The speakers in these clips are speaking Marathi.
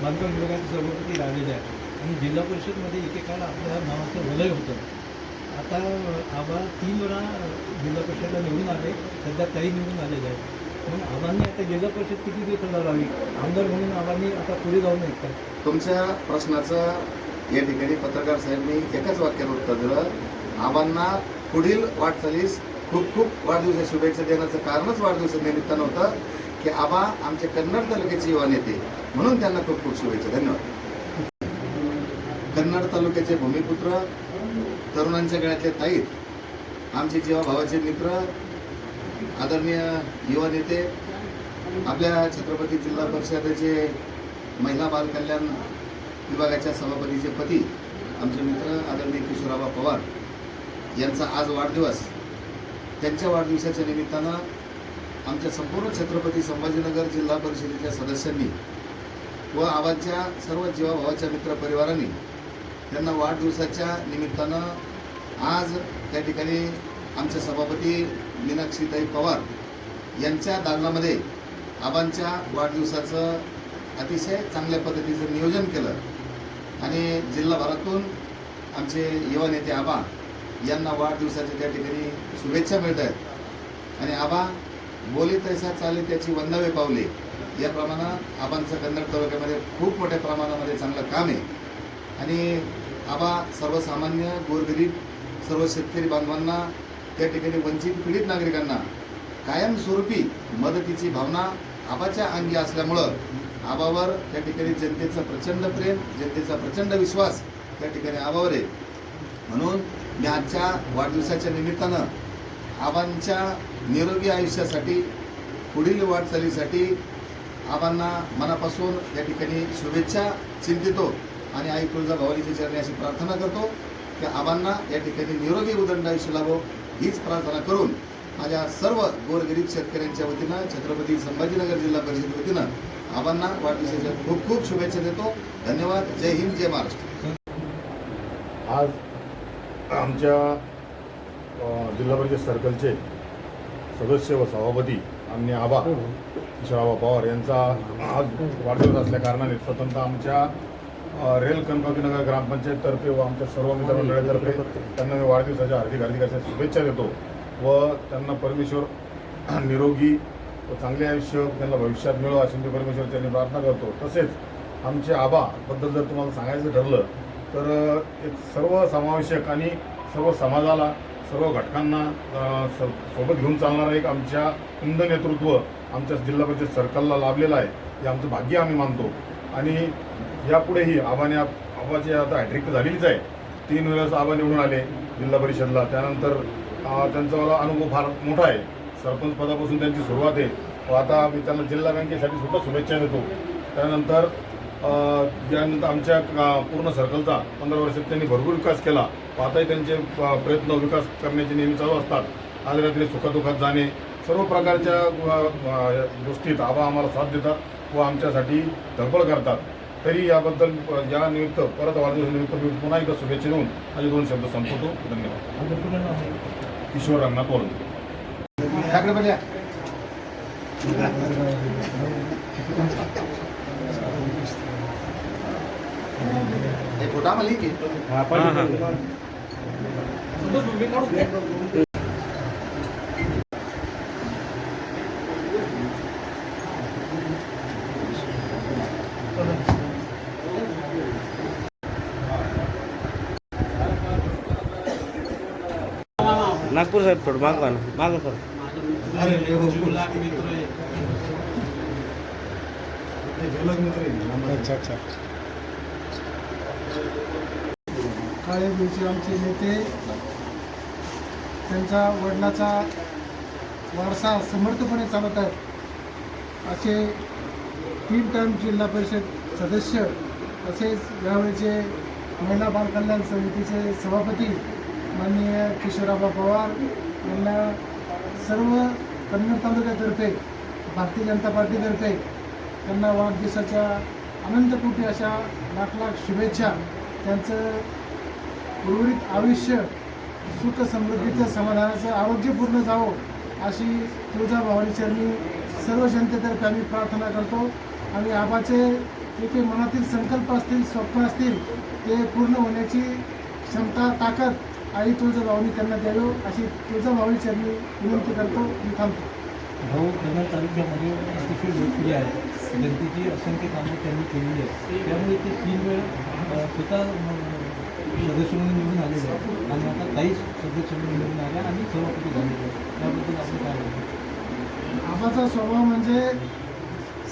बांधकाम विभागाचे सभापती राहिलेले आहेत आणि जिल्हा परिषदमध्ये एकेकाळा आपल्या नावाचं वलय होतं. आता आबा 3 वेळा जिल्हा परिषदला निवडून आले, सध्या काही निवडून आलेले आहेत. म्हणून आबांनी आता जिल्हा परिषद किती दिवस चालवावी, आमदार म्हणून आबांनी आता पुढे जाऊ नये का? तुमच्या प्रश्नाचं या ठिकाणी पत्रकार साहेबांनी एकच वाक्यात उत्तर दिलं. आबांना पुढील वाटचालीस खूप खूप वाढदिवसाच्या शुभेच्छा देण्याचं कारणच वाढदिवसानिमित्तानं होतं की आबा आमचे कन्नड तालुक्याचे युवा नेते, म्हणून त्यांना खूप खूप शुभेच्छा. धन्यवाद. कन्नड तालुक्याचे भूमिपुत्र, तरुणांच्या गळ्यातले ताईत, आमचे जीवाभावाचे मित्र, आदरणीय युवा नेते, आपल्या छत्रपती जिल्हा परिषदेचे महिला बाल कल्याण विभागाच्या सभापतीचे पती, आमचे मित्र आदरणीय किशोरआबा पवार यांचा आज वाढदिवस. त्यांच्या वाढदिवसाच्या निमित्तानं आमच्या संपूर्ण छत्रपती संभाजीनगर जिल्हा परिषदेच्या सदस्यांनी व आबांच्या सर्व जीवाभावाच्या मित्रपरिवारांनी त्यांना वाढदिवसाच्या निमित्तानं आज त्या ठिकाणी आमचे सभापती मीनाक्षीताई पवार यांच्या दालनामध्ये आबांच्या वाढदिवसाचं अतिशय चांगल्या पद्धतीचं नियोजन केलं आणि जिल्हाभरातून आमचे युवा नेते आबा यांना वाढदिवसाच्या त्या ठिकाणी शुभेच्छा मिळत आहेत. आणि आबा बोले तैसा चाले त्याची वंदावे पावले, याप्रमाणे आबांचं कन्नड तालुक्यामध्ये खूप मोठ्या प्रमाणामध्ये चांगलं काम आहे. आणि आबा सर्वसामान्य गोरगरीब सर्व शेतकरी बांधवांना त्या ठिकाणी वंचित पीडित नागरिकांना कायमस्वरूपी मदतीची भावना आबाच्या अंगी असल्यामुळं आबावर त्या ठिकाणी जनतेचं प्रचंड प्रेम, जनतेचा प्रचंड विश्वास त्या ठिकाणी आबावर आहे. म्हणून मी आजच्या वाढदिवसाच्या निमित्तानं आबांच्या निरोगी आयुष्यासाठी, पुढील वाटचालीसाठी आबांना मनापासून या ठिकाणी शुभेच्छा चिंतितो आणि आई तुळजाभवानीच्या चरणी अशी प्रार्थना करतो की आबांना या ठिकाणी निरोगी उदंड आयुष्य लाभो, हीच प्रार्थना करून माझ्या सर्व गोरगरीब शेतकऱ्यांच्या वतीनं, छत्रपती संभाजीनगर जिल्हा परिषद वतीनं आबांना वाढदिवसाच्या खूप खूप शुभेच्छा देतो. धन्यवाद. जय हिंद, जय महाराष्ट्र. आज आमच्या जिल्हा परिषद सर्कलचे सदस्य व सभापती आमने आबा किशोरआबा पवार यांचा आज वाढदिवस असल्या कारणाने स्वतंत्र आमच्या रेल कनकावतीनगर ग्रामपंचायततर्फे व आमच्या सर्व मित्रमंडळातर्फे त्यांना मी वाढदिवसाच्या हार्दिक अशा शुभेच्छा देतो व त्यांना परमेश्वर निरोगी व चांगले आयुष्य त्यांना भविष्यात मिळो अशी मी परमेश्वर त्यांनी प्रार्थना करतो. तसेच आमचे आबाबद्दल जर तुम्हाला सांगायचं ठरलं तर एक सर्व समावेशक आणि सर्व समाजाला, सर्व घटकांना सोबत घेऊन चालणारं एक आमच्या उमद नेतृत्व आमच्या जिल्हा परिषद सर्कलला लाभलेलं आहे. हे आमचं भाग्य आम्ही मानतो. आणि यापुढेही आबाची आता हॅट्रिक झालेलीच आहे. 3 वेळेस आबा निवडून आले जिल्हा परिषदला. त्यानंतर त्यांचा मला अनुभव फार मोठा आहे. सरपंच पदापासून त्यांची सुरुवात आहे व आता मी त्यांना जिल्हा बँकेसाठी सुद्धा शुभेच्छा देतो. त्यानंतर यानंतर आमच्या पूर्ण सर्कलचा 15 वर्षात त्यांनी भरपूर विकास केला. आताही त्यांचे प्रयत्न विकास करण्याचे नेहमी चालू असतात. आज रात्री सुखादुखात जाणे, सर्व प्रकारच्या गोष्टीत आबा आम्हाला साथ देतात व आमच्यासाठी धडपड करतात. तरी याबद्दल या निमित्त परत वाढदिवसानिमित्त मी पुन्हा एकदा शुभेच्छा देऊन माझे 2 शब्द संपवतो. धन्यवाद. किशोर रंगनाथ बोल. फोटा मला की नागपूर साहेब थोडं मागवा ना, मागं सर. अच्छा अच्छा. काळे गुरुजी आमचे नेते, त्यांच्या वडिलाचा वारसा समर्थपणे चालवत आहेत असे 3 टाइम जिल्हा परिषद सदस्य, तसेच यावेळेचे महिला बाल कल्याण समितीचे सभापती माननीय किशोरआबा पवार यांना सर्व कन्नड तालुक्यातर्फे, भारतीय जनता पार्टीतर्फे त्यांना वाढदिवसाच्या अनंतकोटी अशा लाख लाख शुभेच्छा. त्यांचं उर्वरित आयुष्य सुख समृद्धीचं समाधानाचं आरोग्यपूर्ण जावं अशी तुळजाभवानी चरणी सर्व जनतेतर्फे आम्ही प्रार्थना करतो. आणि आबाचे जे काही मनातील संकल्प असतील, स्वप्न असतील, ते पूर्ण होण्याची क्षमता, ताकद आई तुळजाभवानी त्यांना द्यावी अशी तुळजाभवानी चरणी विनंती करतो. मी थांबतो. भाऊ कन्नड तालुक्यामध्ये अतिशय लोकप्रिय आहे. जनतेची असंख्य कामं त्यांनी केलेली आहेत. त्यामुळे ते 3 वेळ स्वतः सदस्य म्हणून निवडून आलेले आहेत आणि आता काहीच सदस्य म्हणून निवडून आल्या आणि सभापती झालेले आहेत. त्याबद्दल आपण काय म्हणतो? आबाचा स्वभाव म्हणजे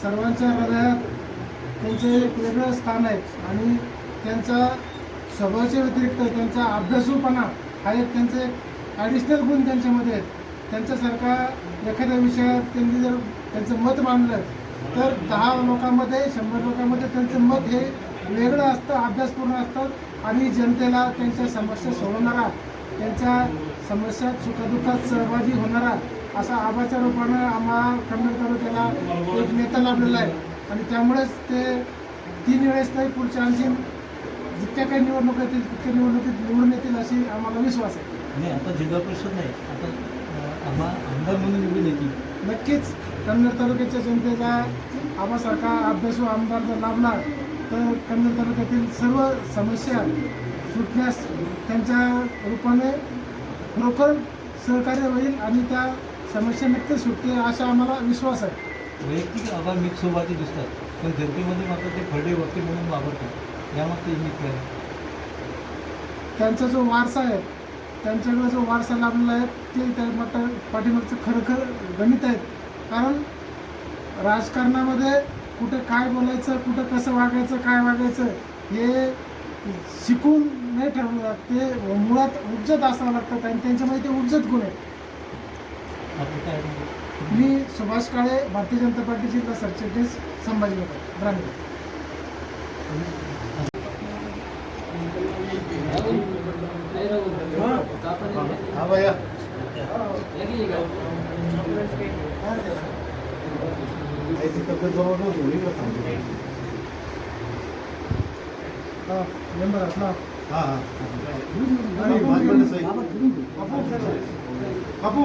सर्वांच्या हृदयात त्यांचे एक वेगळं स्थान आहे आणि त्यांचा स्वभावाच्या व्यतिरिक्त त्यांचा अभ्यासूपणा हा एक त्यांचे एक ॲडिशनल गुण त्यांच्यामध्ये आहेत. त्यांच्यासारखा एखाद्या विषयात त्यांनी जर त्यांचं मत मांडलं तर 10 लोकांमध्ये 100 लोकांमध्ये त्यांचं मत हे वेगळं असतं, अभ्यासपूर्ण असतं आणि जनतेला त्यांच्या समस्या सोडवणारा, त्यांच्या समस्यात सुखदुःखात सहभागी होणारा असा आबाच्या रूपानं आम्हाला कन्नड तालुक्याला एक नेता लाभलेला आहे. आणि त्यामुळेच ते 3 वेळेस नाही, पुढच्या आणखी जितक्या काही निवडणुका येतील तितक्या निवडणुकीत निवडून येतील अशी आम्हाला विश्वास आहे. नाही, आता जिल्हा परिषद नाही, आता आमदार म्हणून निवडून येतील. नक्कीच कन्नड तालुक्याच्या जनतेला आबासारखा अभ्यासू आमदार जर लाभला तर कन्नड तालुक्यातील सर्व समस्या सुटण्यास त्यांच्या रूपाने खरोखर सहकार्य होईल आणि त्या समस्या नक्कीच सुटते असा आम्हाला विश्वास आहे. वैयक्तिक आभार मिक्स स्वभावाचे दिसतात, पण जनतेमध्ये मात्र ते खरडे वक्ते म्हणून वापरतात. यामागचे मित्र आहे. त्यांचा जो वारसा आहे, त्यांच्याकडे जो वारसा लाभलेला आहे ते त्या पाठीमागचं खरं गणित आहेत. कारण राजकारणामध्ये कुठं काय बोलायचं, कुठं कसं वागायचं, काय वागायचं हे शिकून नाही ठरवलं जात. ते मुळात उपजत असावं लागतात आणि त्यांच्यामध्ये ते उपजत गुण आहेत. आपण काय म्हणतो? मी सुभाष काळे, भारतीय जनता पार्टी जिल्हा सरचिटणीस, संभाजीनगर ग्रामीण. हा भैया मेंबर आपला हा बापू